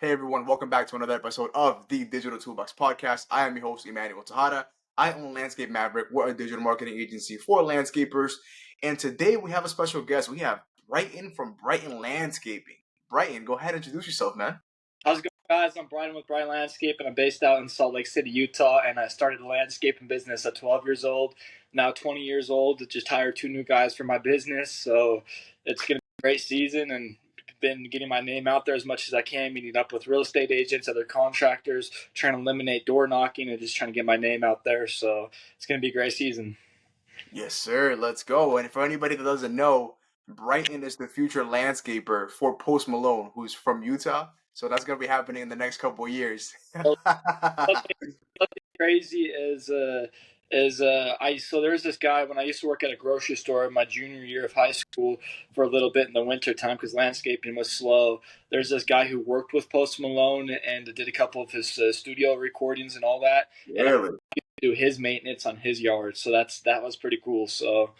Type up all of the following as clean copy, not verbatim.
Hey everyone, welcome back to another episode of the Digital Toolbox Podcast. I am your host, Enmanuel Tejada. I own Landscape Maverick. We're a digital marketing agency for landscapers. And today we have a special guest. We have Bryton from Bryton Landscaping. Bryton, go ahead and introduce yourself, man. How's it going, guys? I'm Bryton with Bryton Landscape, and I'm based out in Salt Lake City, Utah. And I started a landscaping business at 12 years old. Now 20 years old. Just hired 2 new guys for my business. So it's going to be a great season, and been getting my name out there as much as I can, meeting up with real estate agents, other contractors, trying to eliminate door knocking, and just trying to get my name out there. So it's going to be a great season. Yes, sir. Let's go. And for anybody that doesn't know, Bryton is the future landscaper for Post Malone, who's from Utah. So that's going to be happening in the next couple of years. Something crazy is so there's this guy when I used to work at a grocery store in my junior year of high school for a little bit in the winter time because landscaping was slow. There's this guy who worked with Post Malone and did a couple of his studio recordings and all that, and I Really? do his maintenance on his yard. So that was pretty cool. So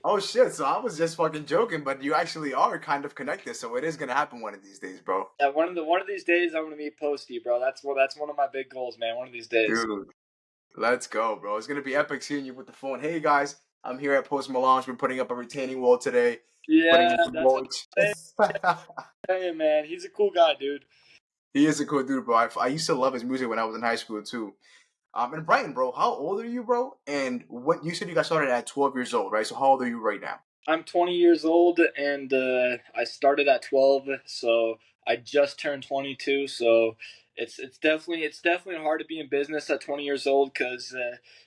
Oh shit, so I was just fucking joking, but you actually are kind of connected, so it is gonna happen one of these days, bro. yeah, one of these days I'm gonna meet Posty, bro. That's one of my big goals, man. One of these days. Dude, let's go, bro. It's gonna be epic seeing you with the phone. Hey guys, I'm here at Post Malone. We're putting up a retaining wall today. Putting Yeah, in some that's what mulch. I'm saying, man. He's a cool guy, dude. He is a cool dude, bro. I used to love his music when I was in high school too. And Brighton, bro, how old are you, bro? And what you said you got started at 12 years old, right? So how old are you right now? I'm 20 years old, and I started at 12, so I just turned 22. So it's definitely hard to be in business at 20 years old because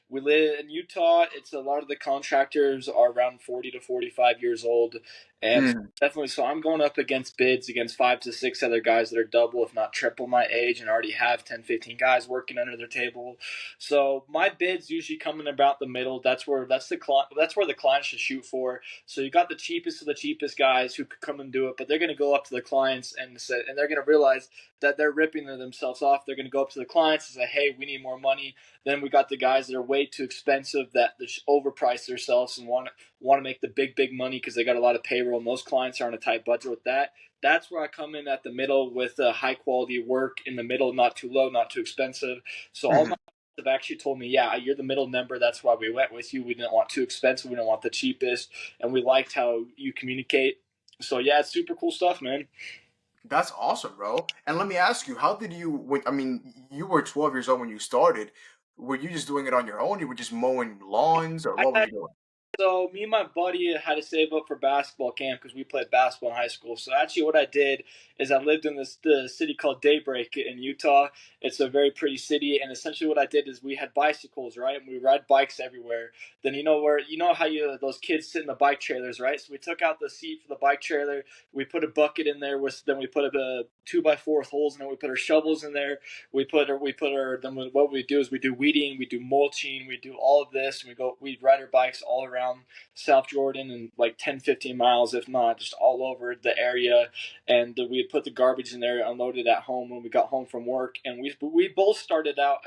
we live in Utah. It's a lot of the contractors are around 40 to 45 years old, and Mm. definitely. So I'm going up against bids against 5 to 6 other guys that are double, if not triple my age, and already have 10, 15 guys working under their table. So my bids usually come in about the middle. That's where the clients should shoot for. So you got the cheapest of the cheapest guys who could come and do it, but they're going to go up to the clients and they're going to realize that they're ripping themselves off. They're going to go up to the clients and say, "Hey, we need more money." Then we got the guys that are way too expensive that they overprice themselves and want to make the big money because they got a lot of payroll, and those clients are on a tight budget with that. That's where I come in at the middle with high quality work in the middle, not too low, not too expensive. So all my have actually told me, yeah, you're the middle number. That's why we went with you. We didn't want too expensive. We didn't want the cheapest, and we liked how you communicate. So yeah, it's super cool stuff, man. That's awesome, bro. And let me ask you, how did you, I mean, you were 12 years old when you started. Were you just doing it on your own? You were just mowing lawns, or I what were had you doing? So me and my buddy had to save up for basketball camp because we played basketball in high school. So actually, what I did is I lived in the city called Daybreak in Utah. It's a very pretty city, and essentially what I did is we had bicycles, right? And we ride bikes everywhere. Then you know how those kids sit in the bike trailers, right? So we took out the seat for the bike trailer. We put a bucket in there. Then we put a 2x4 with holes in it. We put our shovels in there. What we do is we do weeding, we do mulching, we do all of this. We ride our bikes all around South Jordan and like 10, 15 miles, if not just all over the area. And we put the garbage in there, unloaded at home when we got home from work. And we both started out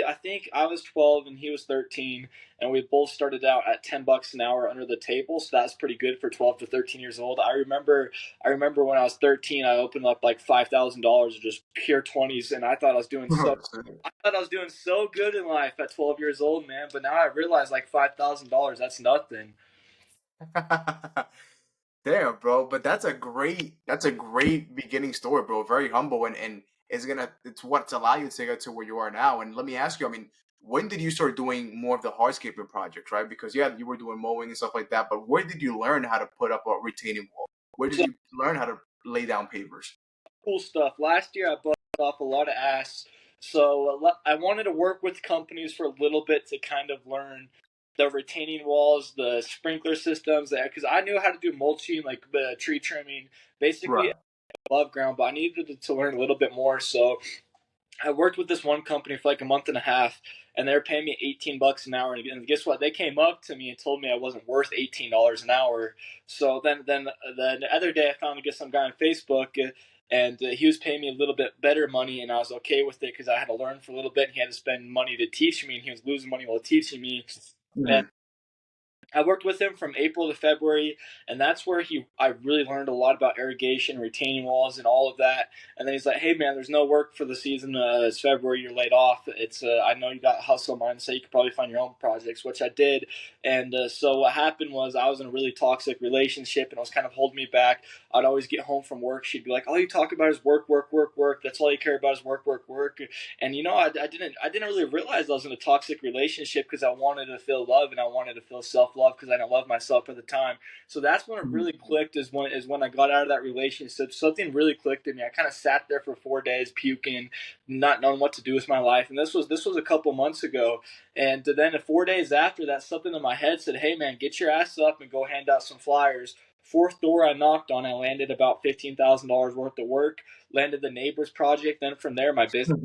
I think I was 12 and he was 13, and we both started out at $10 an hour under the table. So that's pretty good for 12 to 13 years old. I remember when I was 13, I opened up like $5,000 of just pure 20s, and I thought I was doing so good in life at 12 years old, man. But now I realize like $5,000, that's nothing. Damn, bro. But that's a great beginning story, bro. Very humble and it's what's allowed you to get to where you are now. And let me ask you, I mean, when did you start doing more of the hardscaping projects, right? Because yeah, you were doing mowing and stuff like that, but where did you learn how to put up a retaining wall? Where did So you learn how to lay down pavers? cool stuff. Last year I busted off a lot of ass. So I wanted to work with companies for a little bit to kind of learn the retaining walls, the sprinkler systems, because I knew how to do mulching, like the tree trimming, basically Right. above ground, but I needed to learn a little bit more. So I worked with this one company for like a month and a half, and they were paying me $18 an hour. And guess what? They came up to me and told me I wasn't worth $18 an hour. So then the other day, I found some guy on Facebook, and he was paying me a little bit better money, and I was okay with it because I had to learn for a little bit. And he had to spend money to teach me, and he was losing money while teaching me. And Mhm. I worked with him from April to February, and that's where I really learned a lot about irrigation, retaining walls, and all of that. And then he's like, "Hey man, there's no work for the season. It's February. You're laid off. It's I know you got hustle mindset. You could probably find your own projects," which I did. And so what happened was I was in a really toxic relationship, and it was kind of holding me back. I'd always get home from work. She'd be like, "All you talk about is work, work, work, work. That's all you care about is work, work, work." And I didn't really realize I was in a toxic relationship because I wanted to feel love and I wanted to feel self love because I didn't love myself at the time. So that's when it really clicked. Is when I got out of that relationship. Something really clicked in me. I kind of sat there for 4 days puking, not knowing what to do with my life. And this was a couple months ago. And then 4 days after that, something in my head said, "Hey man, get your ass up and go hand out some flyers." Fourth door I knocked on, I landed about $15,000 worth of work. Landed the neighbor's project. Then from there, my business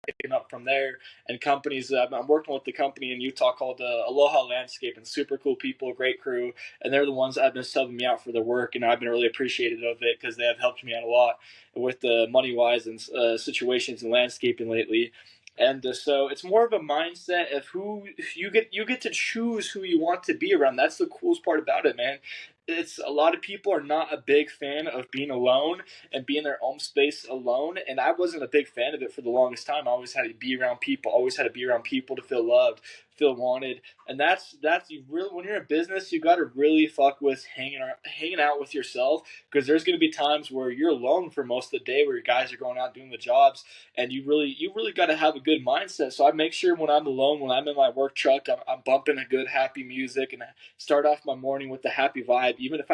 picking up from there, and companies. I'm working with the company in Utah called Aloha Landscape, and super cool people, great crew, and they're the ones that have been subbing me out for the work, and I've been really appreciative of it because they have helped me out a lot with the money wise and situations in landscaping lately. And so it's more of a mindset of who you get to choose who you want to be around. That's the coolest part about it, man. It's a lot of people are not a big fan of being alone and be in their own space alone. And I wasn't a big fan of it for the longest time. I always had to be around people, always had to be around people to feel loved, feel wanted. And that's you really when you're in business, you gotta really fuck with hanging out with yourself because there's gonna be times where you're alone for most of the day where your guys are going out doing the jobs and you really gotta have a good mindset. So I make sure when I'm alone, when I'm in my work truck, I'm bumping a good happy music and I start off my morning with the happy vibe. Even if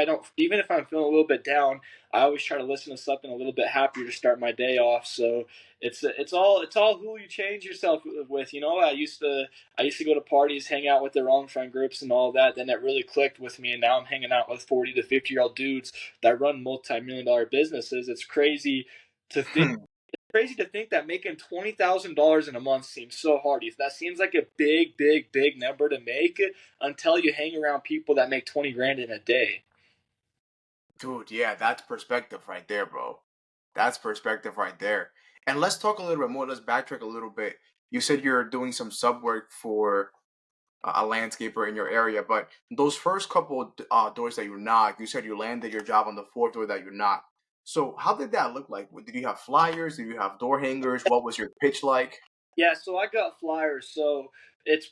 I'm feeling a little bit down, I always try to listen to something a little bit happier to start my day off. So it's all who you change yourself with. I used to go to parties, hang out with the wrong friend groups and all that. Then that really clicked with me, and now I'm hanging out with 40 to 50-year-old dudes that run multi-million-dollar businesses. It's to think. Crazy to think that making $20,000 in a month seems so hard. That seems like a big, big, big number to make until you hang around people that make 20 grand in a day. Dude, yeah, that's perspective right there, bro. That's perspective right there. And let's talk a little bit more. Let's backtrack a little bit. You said you're doing some sub work for a landscaper in your area, but those first couple doors that you knocked, you said you landed your job on the fourth door that you knocked. So how did that look like? Did you have flyers? Did you have door hangers? What was your pitch like? Yeah, so I got flyers. So it's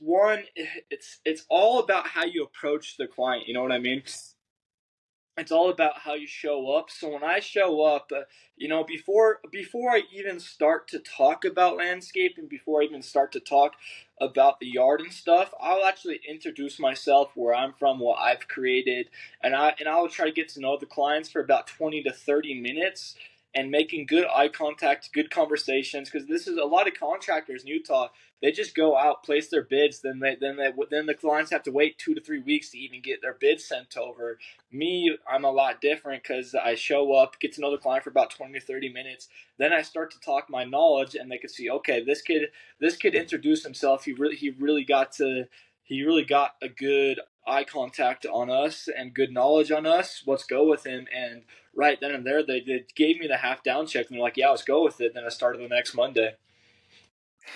all about how you approach the client. You know what I mean? It's all about how you show up. So when I show up, before I even start to talk about landscaping, before I even start to talk about the yard and stuff, I'll actually introduce myself, where I'm from, what I've created, and I'll try to get to know the clients for about 20 to 30 minutes. And making good eye contact, good conversations, because this is a lot of contractors in Utah. They just go out, place their bids, then the clients have to wait 2 to 3 weeks to even get their bids sent over. Me, I'm a lot different because I show up, get to know the client for about 20 to 30 minutes. Then I start to talk my knowledge, and they can see, okay, this kid introduced himself. He really got a good eye contact on us and good knowledge on us. Let's go with him. And right then and there, they gave me the half down check, and they're like, yeah, let's go with it. Then I started the next Monday.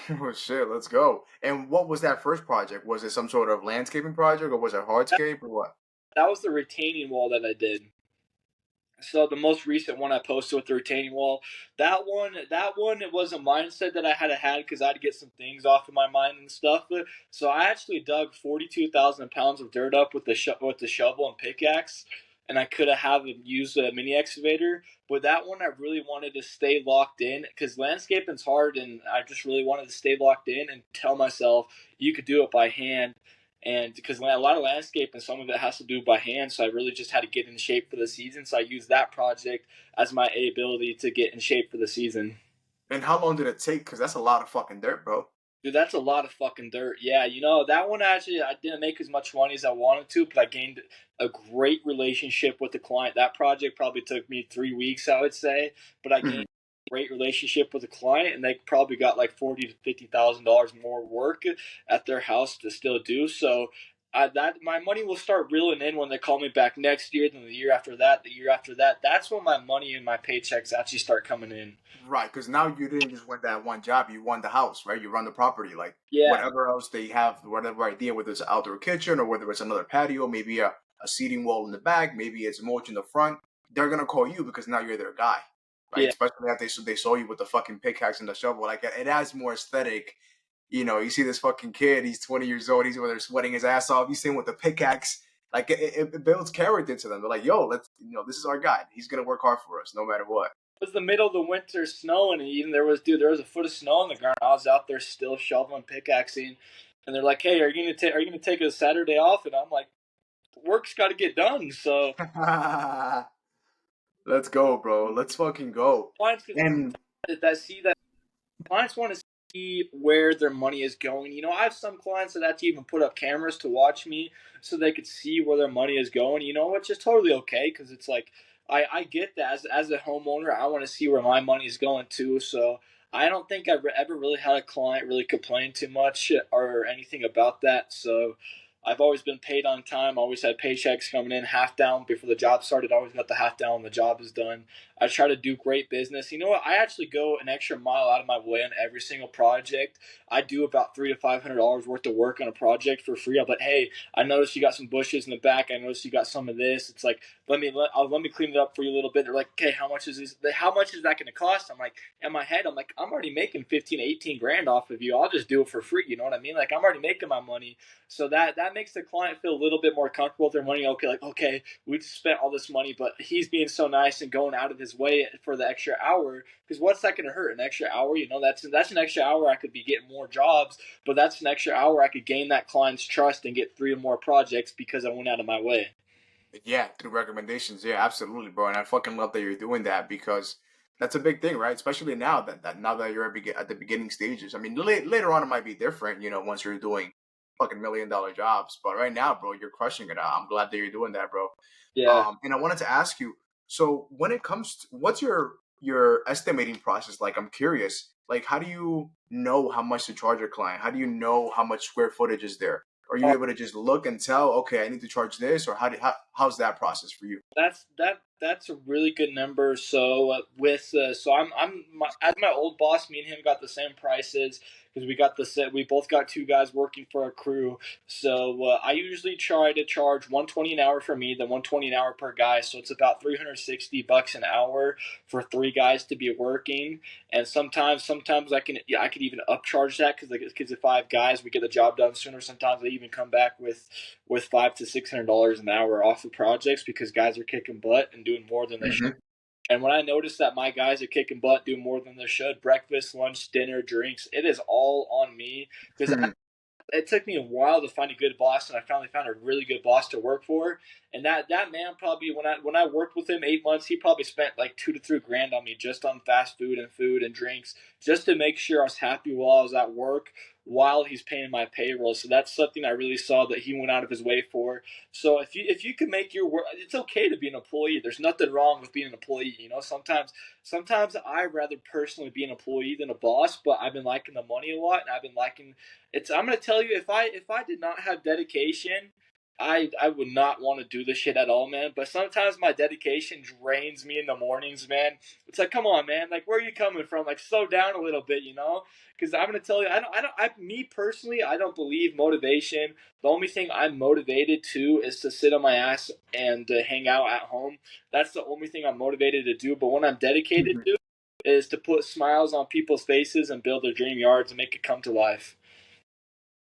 Oh shit, let's go. And what was that first project? Was it some sort of landscaping project or was it hardscape or what? That was the retaining wall that I did. So the most recent one I posted with the retaining wall, that one, it was a mindset that I had because I had to get some things off of my mind and stuff. So I actually dug 42,000 pounds of dirt up with the shovel and pickaxe, and I could have used a mini excavator. But that one, I really wanted to stay locked in because landscaping's hard, and I just really wanted to stay locked in and tell myself you could do it by hand. And because a lot of landscape and some of it has to do by hand, so I really just had to get in shape for the season. So I used that project as my ability to get in shape for the season. And how long did it take? Because that's a lot of fucking dirt, bro. Dude, that's a lot of fucking dirt. Yeah, that one actually I didn't make as much money as I wanted to, but I gained a great relationship with the client. That project probably took me 3 weeks, I would say, but I gained a great relationship with the client, and they probably got like $40,000 to $50,000 more work at their house to still do. So that my money will start reeling in when they call me back next year, then the year after that, the year after that. That's when my money and my paychecks actually start coming in. Right, because now you didn't just win that one job, you won the house, right? You run the property, like Yeah, whatever else they have, whatever idea, whether it's an outdoor kitchen or whether it's another patio, maybe a seating wall in the back, maybe it's mulch in the front. They're gonna call you because now you're their guy, right? yeah. Especially after they saw you with the fucking pickaxe and the shovel. Like it adds more aesthetic. You know, you see this fucking kid, he's 20 years old, he's over there sweating his ass off. You see him with the pickaxe. Like it builds character to them. They're like, yo, this is our guy. He's gonna work hard for us no matter what. It was the middle of the winter, snowing, and even there was a foot of snow on the ground. I was out there still shoveling, pickaxing, and they're like, "Hey, are you gonna take a Saturday off?" And I'm like, "Work's got to get done." So Let's go, bro. Let's fucking go. clients And that see that clients want to see where their money is going. I have some clients that have to even put up cameras to watch me so they could see where their money is going. Which is totally okay because it's like I get that as a homeowner, I want to see where my money is going too. So I don't think I've ever really had a client really complain too much or anything about that. So I've always been paid on time. Always had paychecks coming in half down before the job started. I always got the half down when the job is done. I try to do great business. You know what? I actually go an extra mile out of my way on every single project. I do about $300 to $500 worth of work on a project for free. I'm like, hey, I noticed you got some bushes in the back. I noticed you got some of this. It's like, let me clean it up for you a little bit. They're like, okay, how much is this? How much is that going to cost? I'm like, in my head, I'm like, I'm already making 15 to 18 grand off of you. I'll just do it for free. You know what I mean? Like I'm already making my money. So that makes the client feel a little bit more comfortable with their money. Okay, we just spent all this money, but he's being so nice and going out of his way for the extra hour. Because what's that going to hurt? An extra hour, that's an extra hour I could be getting more jobs, but that's an extra hour I could gain that client's trust and get 3 more projects because I went out of my way. yeah, through recommendations. Yeah, absolutely, bro. And I fucking love that you're doing that because that's a big thing, right? Especially now that now that you're at the beginning stages. I mean, later on it might be different, once you're doing fucking $1 million jobs. But right now, bro, you're crushing it. I'm glad that you're doing that, bro. Yeah. And I wanted to ask you, so when it comes to what's your estimating process like? I'm curious. Like, how do you know how much to charge a client? How do you know how much square footage is there? Are you able to just look and tell, okay, I need to charge this, or how's that process for you? That's a really good number. So as my old boss, me and him got the same prices because we got the set. We both got 2 guys working for our crew. So I usually try to charge 120 an hour for me, then 120 an hour per guy. So it's about $360 an hour for 3 guys to be working. And sometimes I could even upcharge that because if 5 guys we get the job done sooner. Sometimes I even come back with $500 to $600 an hour off the projects because guys are kicking butt and doing more than they should. Hmm. And when I notice that my guys are kicking butt, doing more than they should, breakfast, lunch, dinner, drinks, it is all on me because it took me a while to find a good boss, and I finally found a really good boss to work for. And that man probably when I worked with him 8 months, he probably spent like 2 to 3 grand on me just on fast food and drinks, just to make sure I was happy while I was at work, while he's paying my payroll. So that's something I really saw that he went out of his way for. So if you can make your work, it's okay to be an employee. There's nothing wrong with being an employee. Sometimes I'd rather personally be an employee than a boss, but I've been liking the money a lot, and I've been liking I'm gonna tell you, if I did not have dedication, I would not want to do this shit at all, man. But sometimes my dedication drains me in the mornings, man. It's like, come on, man. Like, where are you coming from? Like, slow down a little bit, you know? Because I'm gonna tell you, me personally, I don't believe motivation. The only thing I'm motivated to is to sit on my ass and hang out at home. That's the only thing I'm motivated to do. But what I'm dedicated to is to put smiles on people's faces and build their dream yards and make it come to life.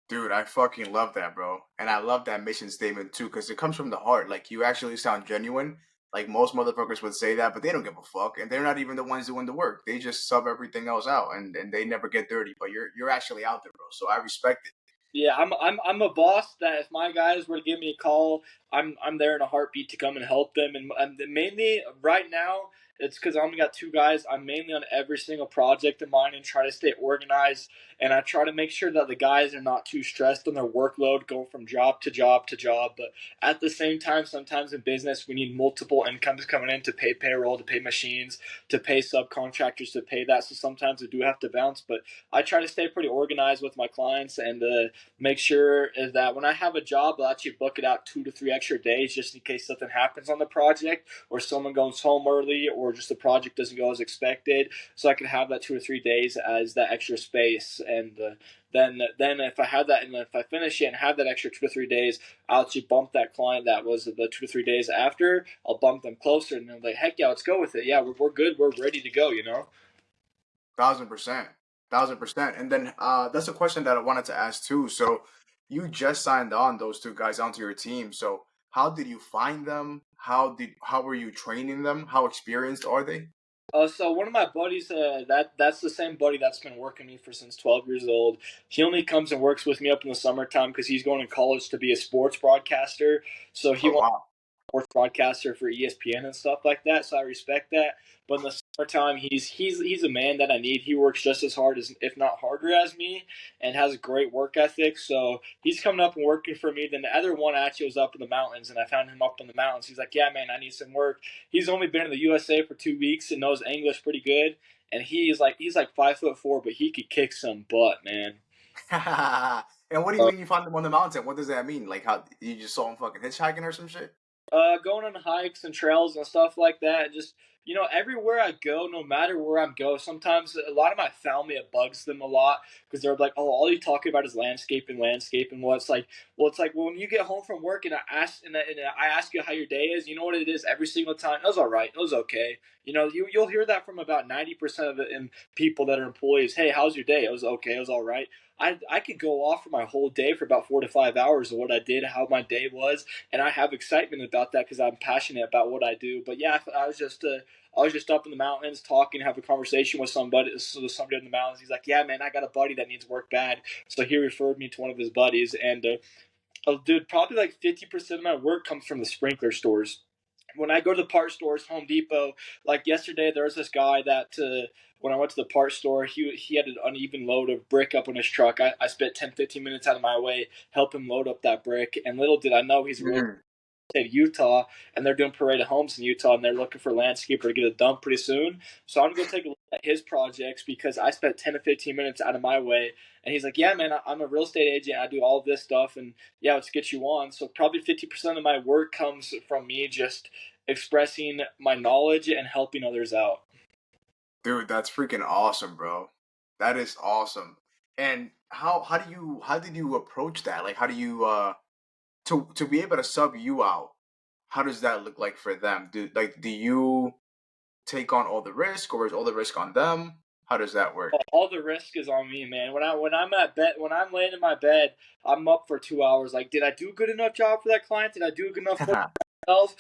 Dude, I fucking love that, bro. And I love that mission statement too, because it comes from the heart. Like you actually sound genuine. Like most motherfuckers would say that, but they don't give a fuck, and they're not even the ones doing the work. They just sub everything else out, and they never get dirty. But you're actually out there, bro. So I respect it. Yeah, I'm a boss that if my guys were to give me a call, I'm there in a heartbeat to come and help them. And mainly right now, It's because I only got two guys. I'm mainly on every single project of mine and try to stay organized. And I try to make sure that the guys are not too stressed on their workload going from job to job to job. But at the same time, sometimes in business, we need multiple incomes coming in to pay payroll, to pay machines, to pay subcontractors, to pay that. So sometimes we do have to bounce. But I try to stay pretty organized with my clients and make sure that when I have a job, I'll actually book it out 2 to 3 extra days just in case something happens on the project or someone goes home early or just the project doesn't go as expected. So I can have that 2 to 3 days as that extra space. And then if I have that and if I finish it and have that extra 2 to 3 days, I'll actually bump that client that was the 2 to 3 days after. I'll bump them closer and they're like, heck yeah, let's go with it. Yeah, we're good. We're ready to go, you know? 1,000%, 1,000%. And then that's a question that I wanted to ask too. So you just signed on those two guys onto your team. So how did you find them? How were you training them? How experienced are they? So one of my buddies, that's the same buddy that's been working me for since 12 years old. He only comes and works with me up in the summertime because he's going to college to be a sports broadcaster. So he Oh wants wow. sports broadcaster for ESPN and stuff like that. So I respect that. But in the summertime, he's a man that I need. He works just as hard as, if not harder, as me, and has a great work ethic. So he's coming up and working for me. Then the other one actually was up in the mountains, and I found him up in the mountains. He's like, "Yeah, man, I need some work." He's only been in the USA for 2 weeks and knows English pretty good. And he's like 5'4", but he could kick some butt, man. And what do you mean you found them on the mountain? What does that mean? Like how you just saw them fucking hitchhiking or some shit? Going on hikes and trails and stuff like that. Just everywhere I go, no matter where I'm go, sometimes a lot of my family it bugs them a lot because they're like, "Oh, all you talking about is landscape and landscape." And well, it's like when you get home from work and I ask you how your day is. You know what it is every single time. It was all right. It was okay. You'll hear that from about 90% of the people that are employees. Hey, how's your day? It was okay. It was all right. I could go off for my whole day for about 4 to 5 hours of what I did, how my day was, and I have excitement about that because I'm passionate about what I do. But yeah, I was just up in the mountains talking, have a conversation with somebody in the mountains. He's like, "Yeah, man, I got a buddy that needs work bad," so he referred me to one of his buddies, and dude, probably like 50% of my work comes from the sprinkler stores. When I go to the part stores, Home Depot, like yesterday, there was this guy that when I went to the part store, he had an uneven load of brick up on his truck. I spent 10, 15 minutes out of my way, help him load up that brick. And little did I know he's real Mm. state of Utah, and they're doing parade of homes in Utah, and they're looking for a landscaper to get it done pretty soon. So I'm gonna go take a look at his projects because I spent 10 to 15 minutes out of my way. And he's like, "Yeah, man, I'm a real estate agent. I do all of this stuff, and yeah, let's get you on." So probably 50% of my work comes from me just expressing my knowledge and helping others out. Dude, that's freaking awesome, bro. That is awesome. And how did you approach that? Like how do you to be able to sub you out, how does that look like for them? Do you take on all the risk or is all the risk on them? How does that work? All the risk is on me, man. When I'm laying in my bed, I'm up for 2 hours. Like, did I do a good enough job for that client? Did I do a good enough work myself?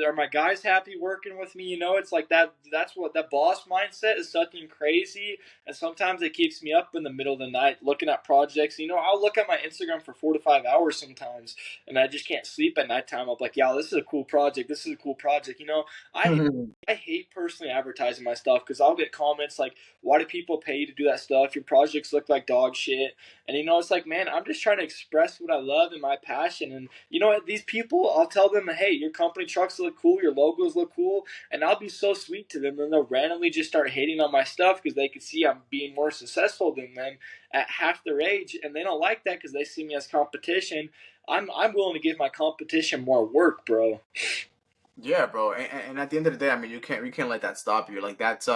Are my guys happy working with me? It's like that. That's what that boss mindset is. Something crazy, and sometimes it keeps me up in the middle of the night looking at projects. I'll look at my Instagram for 4 to 5 hours sometimes, and I just can't sleep at nighttime. I'm like, yeah, this is a cool project. This is a cool project. I I hate personally advertising my stuff because I'll get comments like, "Why do people pay you to do that stuff? Your projects look like dog shit." And it's like, man, I'm just trying to express what I love and my passion. And these people, I'll tell them, "Hey, your company trucks look cool, your logos look cool," and I'll be so sweet to them. And they'll randomly just start hating on my stuff because they can see I'm being more successful than them at half their age, and they don't like that because they see me as competition. I'm willing to give my competition more work, bro. Yeah, bro. And at the end of the day, I mean, you can't let that stop you. Like that's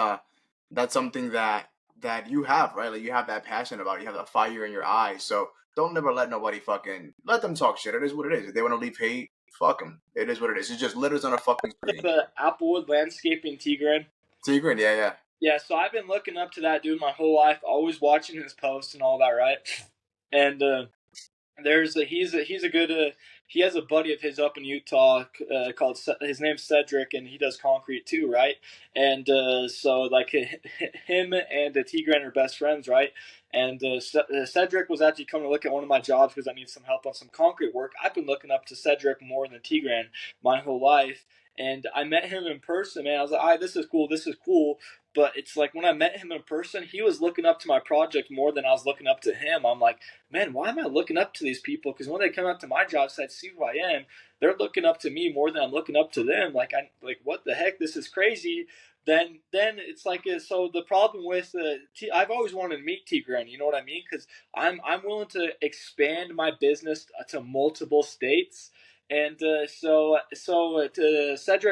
something that you have, right? Like you have that passion about it. You have that fire in your eyes. So don't never let nobody fucking let them talk shit. It is what it is. If they want to leave hate, fuck them. It is what it is. It's just litters on a fucking screen. The Applewood Landscaping Tigran. Tigran, yeah, yeah. Yeah, so I've been looking up to that dude my whole life, always watching his posts and all that, right? And he's a good he has a buddy of his up in Utah called his name's Cedric, and he does concrete too, right? And so like him and Tigran are best friends, right? And Cedric was actually coming to look at one of my jobs because I need some help on some concrete work. I've been looking up to Cedric more than Tigran my whole life. And I met him in person, man. I was like, all right, this is cool, this is cool. But it's like when I met him in person, he was looking up to my project more than I was looking up to him. I'm like, man, why am I looking up to these people? Because when they come out to my job site, see who I am, they're looking up to me more than I'm looking up to them. Like what the heck? This is crazy. Then it's like so the problem with I've always wanted to meet Tigran. You know what I mean? Because I'm willing to expand my business to multiple states. And Cedric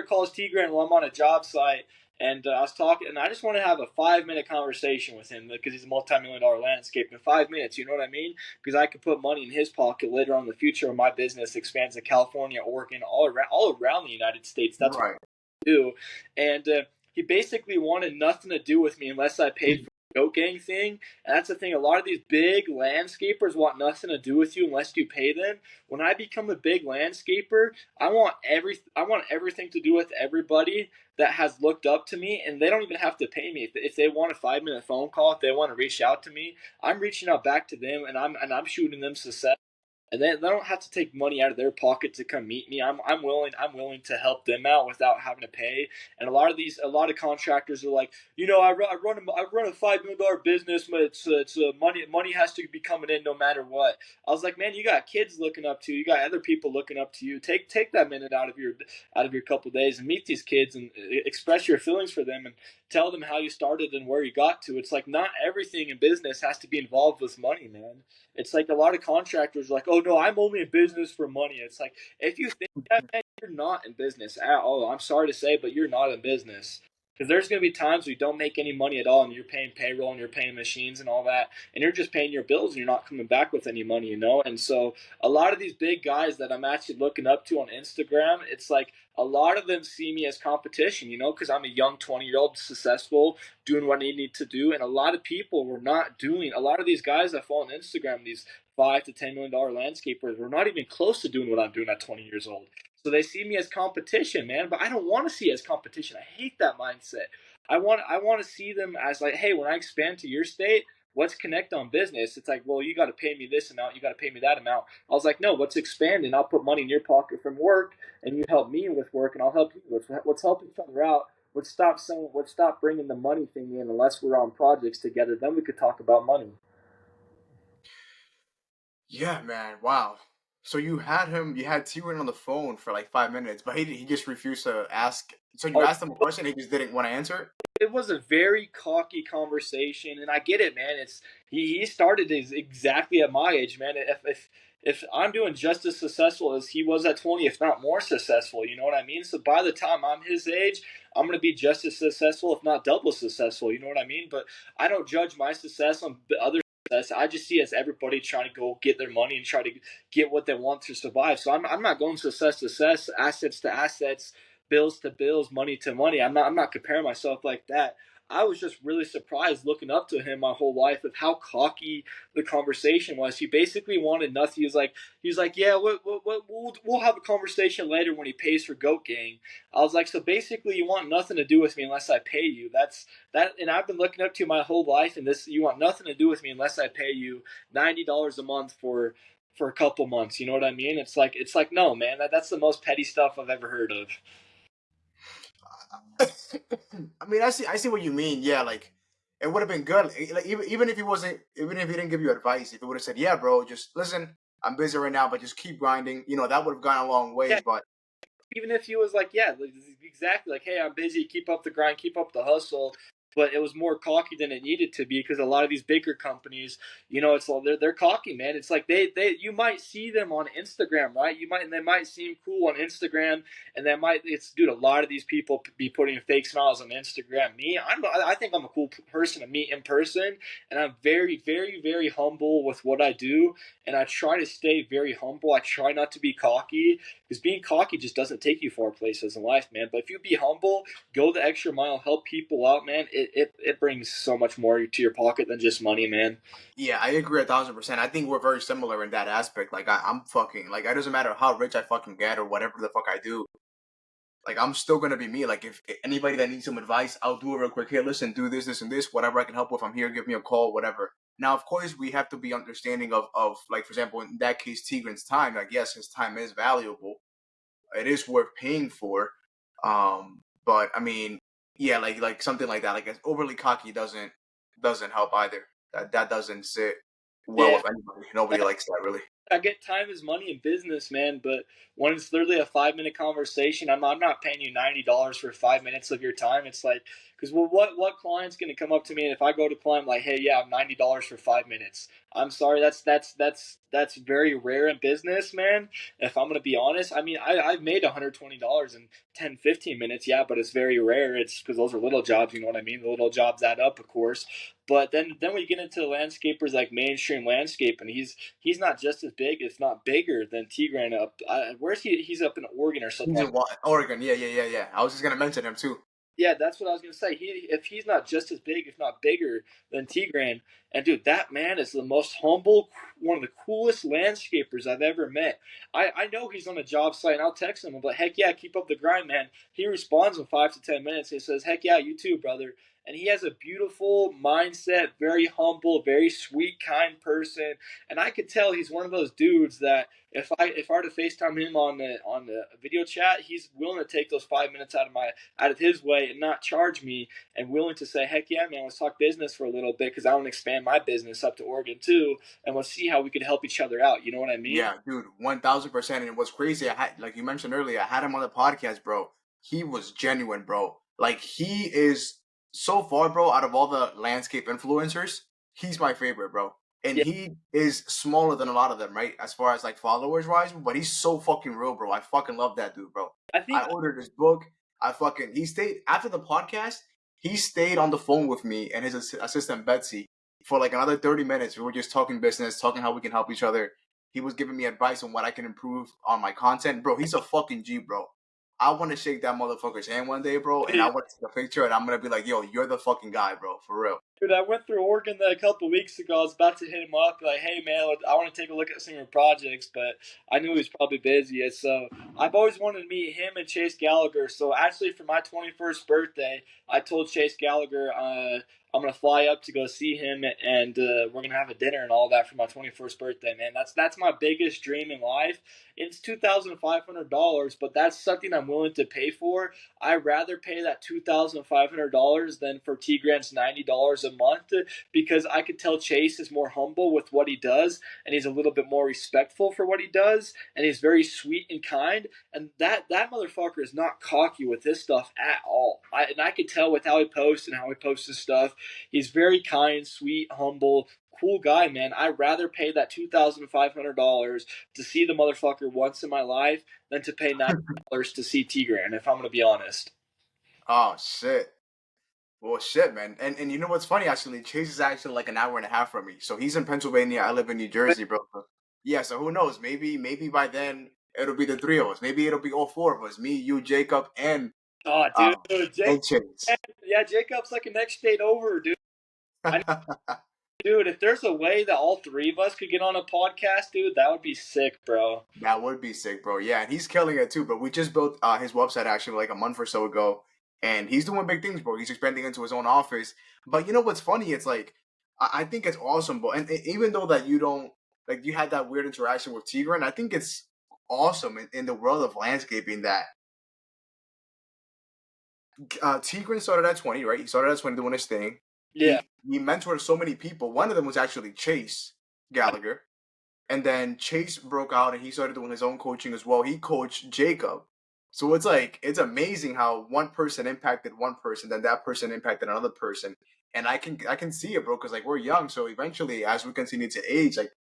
calls Tigran while I'm on a job site, and I was talking, and I just want to have a 5 minute conversation with him because he's a multi-million-dollar landscape in 5 minutes. You know what I mean? Because I could put money in his pocket later on in the future when my business expands to California, Oregon, all around the United States. That's what Right. I do. And he basically wanted nothing to do with me unless I paid for the goat gang thing. And that's the thing. A lot of these big landscapers want nothing to do with you unless you pay them. When I become a big landscaper, I want everything to do with everybody that has looked up to me, and they don't even have to pay me. If they want a 5 minute phone call, if they want to reach out to me, I'm reaching out back to them, and I'm shooting them success, and they don't have to take money out of their pocket to come meet me. I'm willing to help them out without having to pay. And a lot of contractors are like, I run a $5 million business, but it's money has to be coming in no matter what. I was like, man, you got kids looking up to you, you got other people looking up to you. Take that minute out of your couple of days and meet these kids and express your feelings for them and tell them how you started and where you got to. It's like not everything in business has to be involved with money, man. It's like a lot of contractors are like, oh no, I'm only in business for money. It's like if you think that, man, you're not in business at all. I'm sorry to say, but you're not in business. Because there's going to be times where you don't make any money at all, and you're paying payroll and you're paying machines and all that, and you're just paying your bills and you're not coming back with any money, you know. And so a lot of these big guys that I'm actually looking up to on Instagram, it's like a lot of them see me as competition, you know, because I'm a young 20-year-old successful doing what I need to do, and a lot of people were not doing. A lot of these guys that follow on Instagram, these $5 to $10 million landscapers, were not even close to doing what I'm doing at 20 years old. So they see me as competition, man. But I don't want to see it as competition. I hate that mindset. I want to see them as like, hey, when I expand to your state, let's connect on business. It's like, well, you got to pay me this amount, you got to pay me that amount. I was like, no, let's expand, and I'll put money in your pocket from work, and you help me with work, and I'll help you. Let's help each other out. Let's stop bringing the money thing in unless we're on projects together. Then we could talk about money. Yeah, man. Wow. So you had T-Win on the phone for like 5 minutes, but he just refused to ask. So you Oh, asked him a question, he just didn't want to answer it. it was a very cocky conversation, and I get it, man. It's he started exactly at my age, man. If I'm doing just as successful as he was at 20, if not more successful, you know what I mean. So by the time I'm his age, I'm gonna be just as successful, if not double successful. You know what I mean. But I don't judge my success on other success. I just see it as everybody trying to go get their money and try to get what they want to survive. So I'm not going success to success, assets to assets, bills to bills, money to money. I'm not comparing myself like that. I was just really surprised looking up to him my whole life of how cocky the conversation was. He basically wanted nothing. He's like, yeah, we'll have a conversation later when he pays for Goat Gang. I was like, so basically, you want nothing to do with me unless I pay you. That's that, and I've been looking up to you my whole life, and this you want nothing to do with me unless I pay you $90 a month for a couple months. You know what I mean? It's like no, man, that's the most petty stuff I've ever heard of. I mean, I see what you mean. Yeah, like it would have been good. Like even if he wasn't, even if he didn't give you advice, if he would have said, "Yeah, bro, just listen, I'm busy right now, but just keep grinding," that would have gone a long way. Yeah, But even if he was like, yeah, exactly, like, hey, I'm busy, keep up the grind, keep up the hustle. But it was more cocky than it needed to be because a lot of these bigger companies, it's all they're cocky, man. It's like they you might see them on Instagram, right? They might seem cool on Instagram, and they might it's dude. A lot of these people be putting fake smiles on Instagram. I think I'm a cool person to meet in person, and I'm very, very, very humble with what I do, and I try to stay very humble. I try not to be cocky because being cocky just doesn't take you far places in life, man. But if you be humble, go the extra mile, help people out, man, it brings so much more to your pocket than just money, man. yeah, I agree 1,000%. I think we're very similar in that aspect. Like I'm fucking like it doesn't matter how rich I fucking get or whatever the fuck I do. Like I'm still gonna be me. Like if anybody that needs some advice, I'll do it real quick. Here, listen, do this, this, and this. Whatever I can help with, I'm here. Give me a call, whatever. Now, of course, we have to be understanding of like, for example, in that case, Tigran's time. Like, yes, his time is valuable. It is worth paying for. But I mean, yeah, like something like that, like it's overly cocky doesn't help either. That doesn't sit well Yeah. with anybody. Nobody likes that really. I get time is money in business, man. But when it's literally a 5 minute conversation, I'm not paying you $90 for 5 minutes of your time. It's like, because well, what client's gonna come up to me and if I go to client like, hey, yeah, I'm $90 for 5 minutes. I'm sorry, that's very rare in business, man. If I'm gonna be honest, I mean, I've made $120 in 10, 15 minutes, yeah, but it's very rare. It's because those are little jobs, you know what I mean? The little jobs add up, of course. But then we get into landscapers like mainstream landscape, and he's not just as big, if not bigger, than Tigran up. Where's he? He's up in Oregon or something He's like. in Oregon. Yeah, yeah, yeah, yeah. I was just gonna mention him too. Yeah, that's what I was gonna say. If he's not just as big, if not bigger than Tigran, and dude, that man is the most humble, one of the coolest landscapers I've ever met. I know he's on a job site, and I'll text him. I'm like, heck yeah, keep up the grind, man. He responds in 5 to 10 minutes. He says, heck yeah, you too, brother. And he has a beautiful mindset, very humble, very sweet, kind person. And I could tell he's one of those dudes that if I were to FaceTime him on the video chat, he's willing to take those 5 minutes out of his way and not charge me, and willing to say, heck yeah, man, let's talk business for a little bit because I want to expand my business up to Oregon too, and let's see how we could help each other out. You know what I mean? Yeah, dude, 1000%. And what's crazy, I had, like you mentioned earlier, I had him on the podcast, bro. He was genuine, bro. Like he is so far, bro, out of all the landscape influencers, he's my favorite, bro. And Yeah, he is smaller than a lot of them, right? As far as like followers wise, but he's so fucking real, bro. I fucking love that dude, bro. I I think ordered his book. He stayed after the podcast. He stayed on the phone with me and his assistant Betsy for like another 30 minutes. We were just talking business, talking how we can help each other. He was giving me advice on what I can improve on my content. Bro, he's a fucking G, bro. I want to shake that motherfucker's hand one day, bro, and I want to take a picture and I'm going to be like, yo, you're the fucking guy, bro, for real. dude, I went through Oregon a couple of weeks ago. I was about to hit him up, like, "Hey, man, I want to take a look at some of your projects," but I knew he was probably busy. So I've always wanted to meet him and Chase Gallagher. So actually, for my 21st birthday, I told Chase Gallagher I'm gonna fly up to go see him, and we're gonna have a dinner and all that for my 21st birthday. Man, that's my biggest dream in life. It's $2,500, but that's something I'm willing to pay for. I'd rather pay that $2,500 than for T Grant's $90 a month, because I could tell Chase is more humble with what he does, and he's a little bit more respectful for what he does, and he's very sweet and kind. And that motherfucker is not cocky with his stuff at all. And I could tell with how he posts and how he posts his stuff. He's very kind, sweet, humble, cool guy, man. I'd rather pay that $2,500 to see the motherfucker once in my life than to pay $90 to see Tigran, if I'm gonna be honest. Oh, shit. Well, shit, man. And you know what's funny, actually? Chase is actually like an hour and a half from me. So he's in Pennsylvania. I live in New Jersey, bro. Yeah, so who knows? Maybe by then it'll be the three of us. Maybe it'll be all four of us. Me, you, Jacob, Oh, um dude, Jake, and Chase. yeah, Jacob's like a next state over, dude. I, dude, if there's a way that all three of us could get on a podcast, dude, that would be sick, bro. That would be sick, bro. Yeah, and he's killing it too. But we just built his website actually like a month or so ago, and he's doing big things, bro. He's expanding into his own office. But you know what's funny? It's like I think it's awesome, bro. And even though that you don't like you had that weird interaction with Tigran, I think it's awesome in the world of landscaping that Tigran started at 20, right? He started at 20 doing his thing. Yeah, He mentored so many people. One of them was actually Chase Gallagher. And then Chase broke out and he started doing his own coaching as well. He coached Jacob. So it's like it's amazing how one person impacted one person, then that person impacted another person. And I can see it, bro, because like we're young. So eventually as we continue to age, like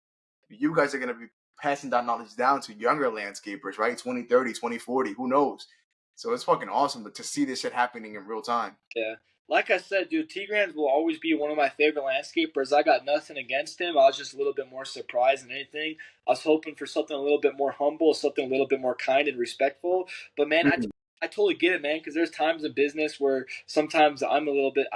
you guys are gonna be passing that knowledge down to younger landscapers, right? 2030, 2040, who knows? So it's fucking awesome to see this shit happening in real time. yeah. Like I said, dude, Tigran will always be one of my favorite landscapers. I got nothing against him. I was just a little bit more surprised than anything. I was hoping for something a little bit more humble, something a little bit more kind and respectful. But man, Mhm. I totally get it, man, because there's times in business where sometimes I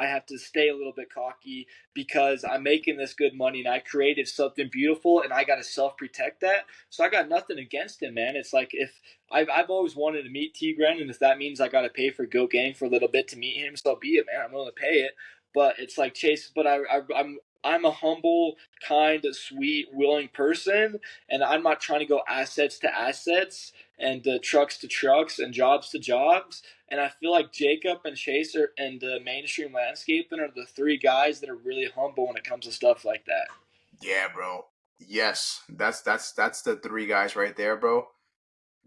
have to stay a little bit cocky because I'm making this good money and I created something beautiful and I got to self protect that. So I got nothing against him, man. It's like if I've always wanted to meet Tigran, and if that means I got to pay for Go Gang for a little bit to meet him, so be it, man. I'm willing to pay it. But it's like Chase, but I'm I'm a humble, kind, sweet, willing person, and I'm not trying to go assets to assets and trucks to trucks and jobs to jobs. And I feel like Jacob and Chase and mainstream landscaping are the three guys that are really humble when it comes to stuff like that. Yeah, bro. Yes, that's the three guys right there, bro.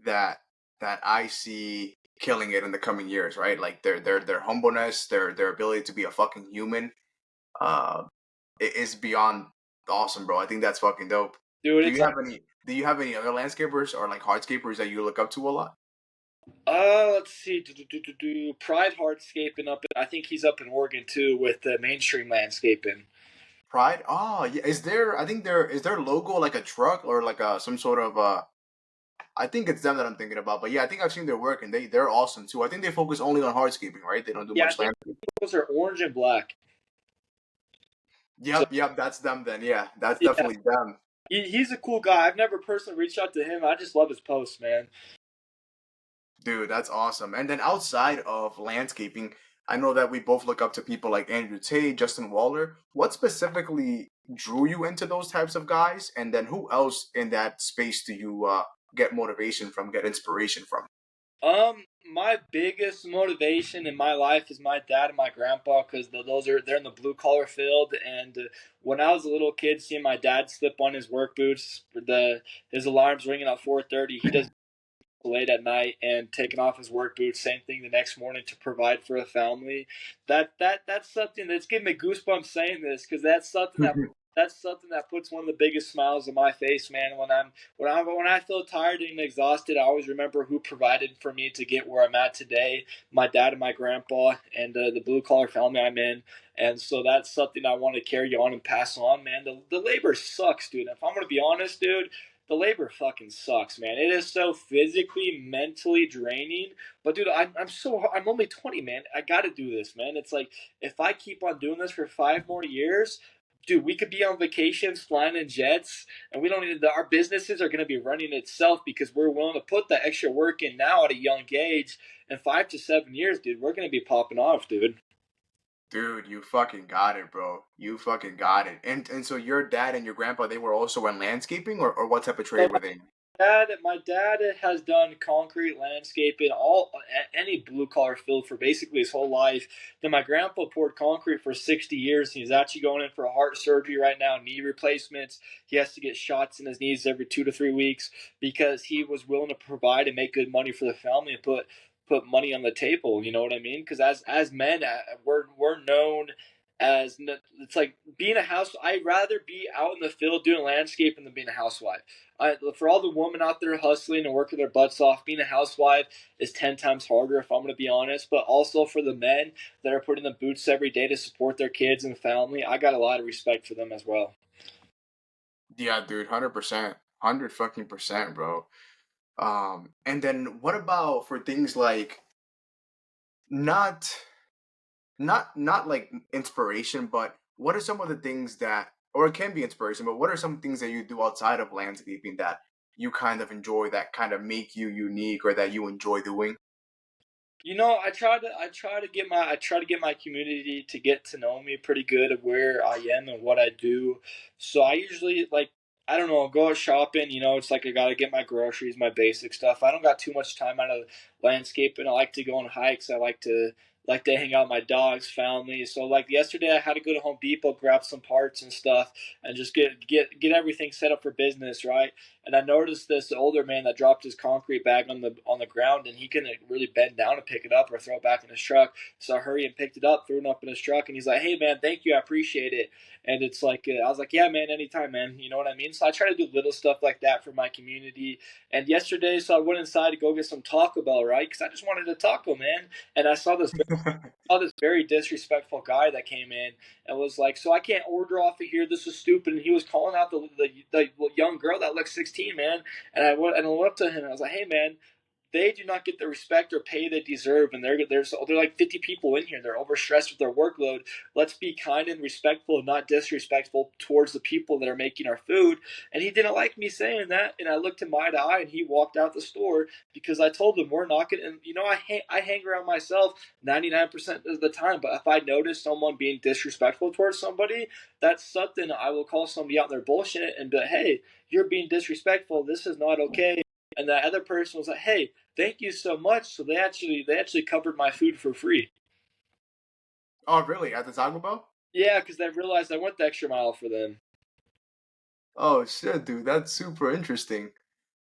That that I see killing it in the coming years, right? Like their humbleness, their ability to be a fucking human, uh, is beyond awesome, bro. I think that's fucking dope. Dude, Do it's you have any? Do you have any other landscapers or like hardscapers that you look up to a lot? let's see. Pride Hardscaping up. I think he's up in Oregon too with mainstream landscaping. Pride. Oh, yeah. Is there? I think there is their logo like a truck or like a some sort of I think it's them that I'm thinking about. But yeah, I think I've seen their work and they're awesome too. I think they focus only on hardscaping, right? They don't do Yeah, I much think landscaping. those are orange and black. So Yep, that's them then. Yeah, that's yeah, definitely them. he's a cool guy. I've never personally reached out to him. I just love his posts, man. Dude, that's awesome. And then outside of landscaping, I know that we both look up to people like Andrew Tate, Justin Waller. What specifically drew you into those types of guys? And then who else in that space do you get motivation from, get inspiration from? My biggest motivation in my life is my dad and my grandpa because they're in the blue collar field. And when I was a little kid, seeing my dad slip on his work boots, his alarms ringing at 4:30, he does late at night and taking off his work boots, same thing the next morning to provide for a family. That's something that's giving me goosebumps saying this because that's something that puts one of the biggest smiles on my face, man. When I feel tired and exhausted, I always remember who provided for me to get where I'm at today. My dad and my grandpa, and the blue collar family I'm in. And so that's something I want to carry on and pass on, man. The labor sucks, dude. If I'm gonna be honest, dude, the labor fucking sucks, man. It is so physically, mentally draining. But dude, I'm only 20, man. I got to do this, man. It's like if I keep on doing this for 5 more years, dude, we could be on vacations, flying in jets, and we don't need our businesses are going to be running itself because we're willing to put that extra work in now at a young age. In 5 to 7 years, dude, we're going to be popping off, dude. Dude, you fucking got it, bro. You fucking got it. And so your dad and your grandpa, they were also in landscaping or what type of So trade were they in? my dad has done concrete landscaping all any blue collar field for basically his whole life. Then my grandpa poured concrete for 60 years. He's actually going in for a heart surgery right now, knee replacements. He has to get shots in his knees every 2 to 3 weeks because he was willing to provide and make good money for the family and put money on the table. You know what I mean? Because as men, we're known as it's like being a house. I'd rather be out in the field doing landscaping than being a housewife. For all the women out there hustling and working their butts off, being a housewife is 10 times harder, if I'm going to be honest. But also for the men that are putting the boots every day to support their kids and family, I got a lot of respect for them as well. Yeah, dude, 100%. 100 fucking percent, bro. And then what about for things like not not like inspiration, but what are some of the things that or it can be inspiration, but what are some things that you do outside of landscaping that you kind of enjoy that kind of make you unique or that you enjoy doing? I try to get my community to get to know me pretty good of where I am and what I do. So I usually like I don't know, go out shopping, it's like I gotta get my groceries, my basic stuff. I don't got too much time out of landscaping. I like to go on hikes. I like to hang out with my dogs, family. So like yesterday I had to go to Home Depot, grab some parts and stuff and just get everything set up for business, right? And I noticed this older man that dropped his concrete bag on the ground, and he couldn't really bend down to pick it up or throw it back in his truck. So I hurried and picked it up, threw it up in his truck, and he's like, "Hey man, thank you, I appreciate it." And it's like I was like, "Yeah man, anytime, man." You know what I mean? So I try to do little stuff like that for my community. And yesterday, so I went inside to go get some Taco Bell, right? Because I just wanted a taco, man. And I saw this very disrespectful guy that came in and was like, "So I can't order off of here. This is stupid." And he was calling out the young girl that looked 16, man. And I went up to him and I was like, "Hey, man." they do not get the respect or pay they deserve, and they're like 50 people in here. They're overstressed with their workload. Let's be kind and respectful, and not disrespectful towards the people that are making our food. And he didn't like me saying that, and I looked him eye to eye, and he walked out the store because I told him we're not gonna. And I hang around myself 99% of the time, but if I notice someone being disrespectful towards somebody, that's something I will call somebody out in their bullshit and be like, hey, you're being disrespectful. This is not okay. And that other person was like, hey, thank you so much. So they actually covered my food for free. Oh, really? At the Taco Bell? Yeah, because they realized I went the extra mile for them. Oh shit, dude, that's super interesting.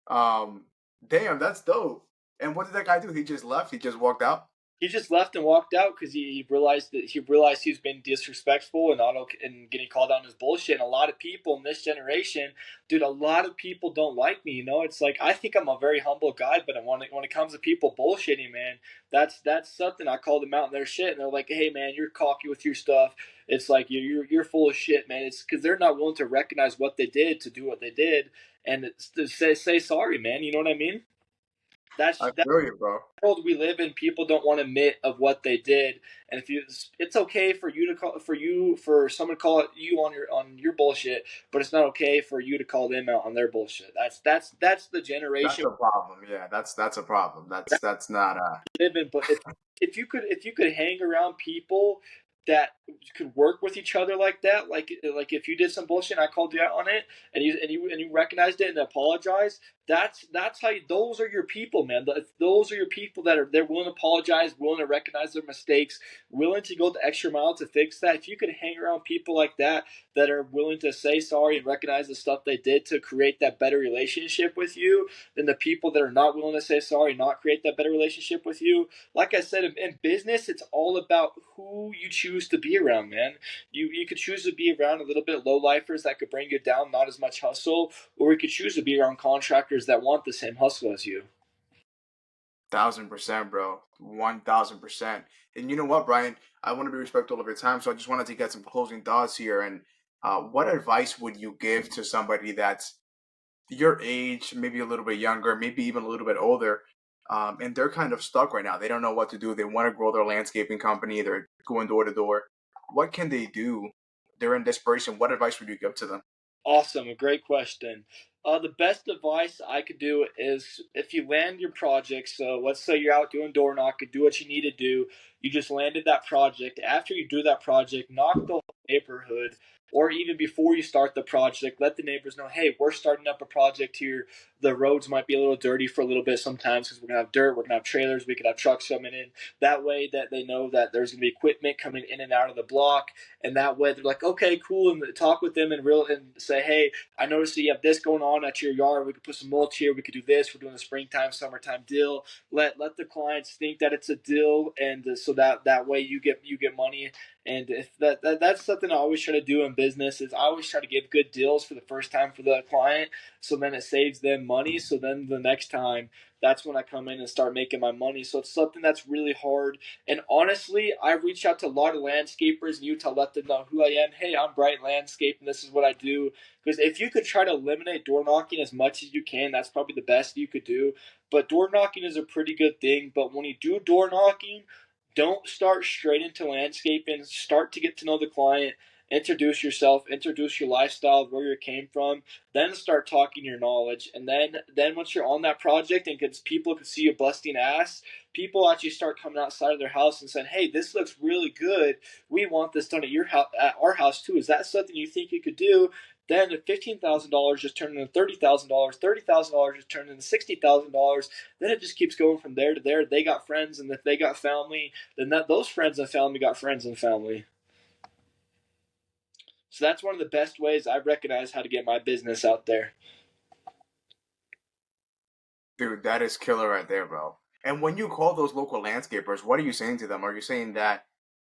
Um, damn, that's dope. And what did that guy do? He just left. He just walked out. He just left and walked out because he realized he was being disrespectful and and getting called out on his bullshit. And a lot of people in this generation, dude, a lot of people don't like me. It's like I think I'm a very humble guy, but when it comes to people bullshitting, man, that's something. I called them out in their shit, and they're like, "Hey, man, you're cocky with your stuff. It's like you're full of shit, man." It's because they're not willing to recognize what they did to do what they did, and it's to say sorry, man. You know what I mean? I That's feel you, bro. world we live in, people don't want to admit of what they did. And if you, it's okay for you to call for someone to call it you on your bullshit, but it's not okay for you to call them out on their bullshit. That's the That's generation a problem. Yeah, that's a problem. That's not we live in. But if you could hang around people that could work with each other like that, like if you did some bullshit and I called you out on it, and you recognized it and apologized, that's how those are your people, man. Those are your people that are they're willing to apologize, willing to recognize their mistakes, willing to go the extra mile to fix that. If you could hang around people like that are willing to say sorry and recognize the stuff they did to create that better relationship with you, than the people that are not willing to say sorry, not create that better relationship with you. Like I said, in business, it's all about who you choose to be around, man. You could choose to be around a little bit low lifers that could bring you down, not as much hustle, or you could choose to be around contractors that want the same hustle as you. 1,000%, bro. 1,000%. And you know what, Brian? I want to be respectful of your time, so I just wanted to get some closing thoughts here. And what advice would you give to somebody that's your age, maybe a little bit younger, maybe even a little bit older, and they're kind of stuck right now? They don't know what to do. They want to grow their landscaping company. They're going door to door. What can they do? They're in desperation. What advice would you give to them? Awesome, a great question. The best advice I could do is if you land your project. So let's say you're out doing door knocking, do what you need to do. You just landed that project. After you do that project, knock the whole neighborhood, or even before you start the project, let the neighbors know, hey, we're starting up a project here. The roads might be a little dirty for a little bit sometimes because we're gonna have dirt, we're gonna have trailers, we could have trucks coming in. That way, that they know that there's gonna be equipment coming in and out of the block, and that way they're like, okay, cool, and talk with them and say, hey, I noticed that you have this going on at your yard. We could put some mulch here. We could do this. We're doing a springtime, summertime deal. Let the clients think that it's a deal, and so that way you get money. And if that's something I always try to do in business is I always try to give good deals for the first time for the client, so then it saves them money. So then the next time, that's when I come in and start making my money. So it's something that's really hard. And honestly, I reach out to a lot of landscapers in Utah, let them know who I am. Hey, I'm Bryton Landscape, and this is what I do. Because if you could try to eliminate door knocking as much as you can, that's probably the best you could do. But door knocking is a pretty good thing. But when you do door knocking, don't start straight into landscaping. Start to get to know the client. Introduce yourself, introduce your lifestyle, where you came from, then start talking your knowledge. And then once you're on that project and people can see you busting ass, people actually start coming outside of their house and saying, hey, this looks really good. We want this done at your house, at our house too. Is that something you think you could do? Then the $15,000 just turned into $30,000. $30,000 just turned into $60,000. Then it just keeps going from there to there. They got friends, and if they got family, then those friends and family got friends and family. So that's one of the best ways I recognize how to get my business out there. Dude, that is killer right there, bro. And when you call those local landscapers, what are you saying to them? Are you saying that,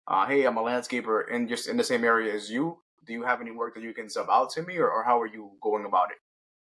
hey, I'm a landscaper and just in the same area as you? Do you have any work that you can sub out to me, or how are you going about it?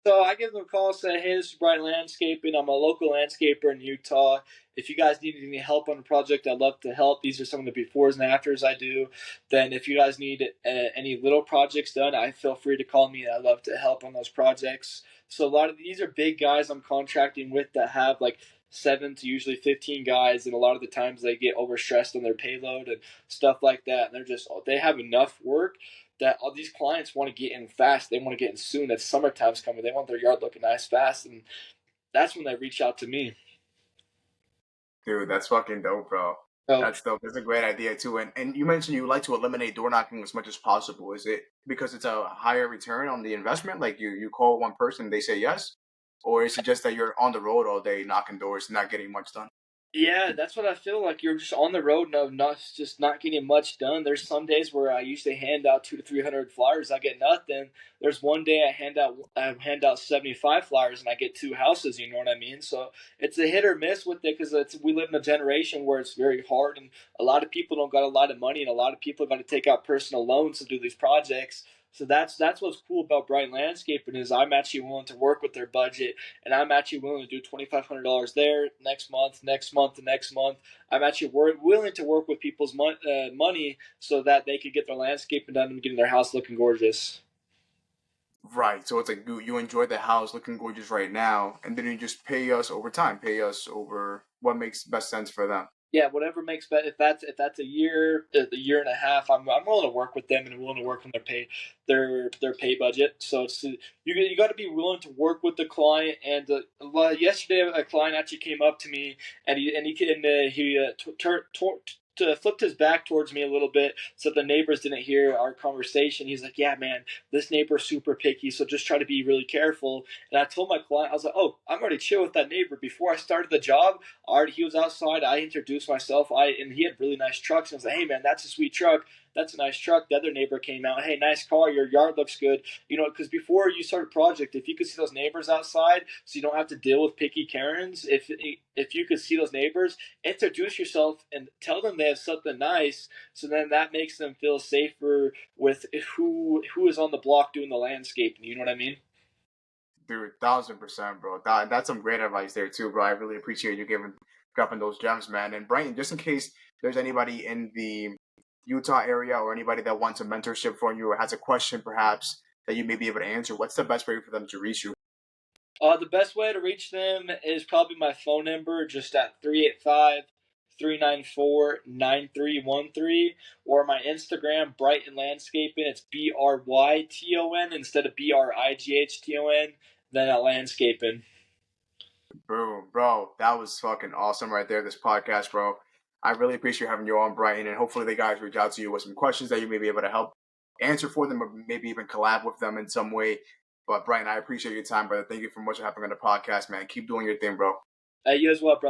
So I give them a call, say, hey, this is Bryton Landscaping. I'm a local landscaper in Utah. If you guys need any help on a project, I'd love to help. These are some of the befores and afters I do. Then if you guys need any little projects done, I feel free to call me. I'd love to help on those projects. So a lot of these are big guys I'm contracting with that have like 7 to usually 15 guys, and a lot of the times they get overstressed on their payload and stuff like that. And they have enough work that all these clients want to get in fast. They want to get in soon. That summertime's coming. They want their yard looking nice fast, and that's when they reach out to me. Dude, that's fucking dope, bro. So That's dope. That's a great idea too. And you mentioned you like to eliminate door knocking as much as possible. Is it because it's a higher return on the investment? Like you call one person, they say yes, or is it just that you're on the road all day knocking doors, not getting much done? yeah, that's what I feel like. You're just on the road, no, not getting much done. There's some days where I usually hand out 200 to 300 flyers. I get nothing. There's one day I hand out 75 flyers and I get 2 houses. You know what I mean? So it's a hit or miss with it because we live in a generation where it's very hard and a lot of people don't got a lot of money and a lot of people got to take out personal loans to do these projects. So that's what's cool about Bright Landscaping is I'm actually willing to work with their budget and I'm actually willing to do $2,500 there next month, the next month. I'm actually willing to work with people's money so that they could get their landscaping done and getting their house looking gorgeous. Right. So it's like you enjoy the house looking gorgeous right now, and then you just pay us over time, pay us over what makes best sense for them. Yeah, whatever makes better. If that's a year and a half, I'm willing to work with them and willing to work on their pay budget. So you got to be willing to work with the client. And yesterday, a client actually came up to me and he flipped his back towards me a little bit so the neighbors didn't hear our conversation. He's like, "Yeah, man, this neighbor's super picky, so just try to be really careful." And I told my client, I was like, "Oh, I'm already chill with that neighbor. Before I started the job, already he was outside. I introduced myself. And he had really nice trucks. And I was like, hey man, that's a sweet truck. That's a nice truck. The other neighbor came out. Hey, nice car. Your yard looks good. Because before you start a project, if you could see those neighbors outside, so you don't have to deal with picky Karens. If you could see those neighbors, introduce yourself and tell them they have something nice. So then that makes them feel safer with who is on the block doing the landscaping. You know what I mean? Dude, 1000%, bro. That's some great advice there too, bro. I really appreciate you dropping those gems, man. And Brian, just in case there's anybody in the Utah area or anybody that wants a mentorship from you or has a question perhaps that you may be able to answer, what's the best way for them to reach you? The best way to reach them is probably my phone number, just at 385-394-9313, or my Instagram, Bryton Landscaping. It's Bryton instead of Brighton, then at Landscaping. Boom, bro. That was fucking awesome right there, this podcast, bro. I really appreciate having you on, Brian, and hopefully the guys reach out to you with some questions that you may be able to help answer for them or maybe even collab with them in some way. But Brian, I appreciate your time, brother. Thank you for much for having on the podcast, man. Keep doing your thing, bro. You as well, brother.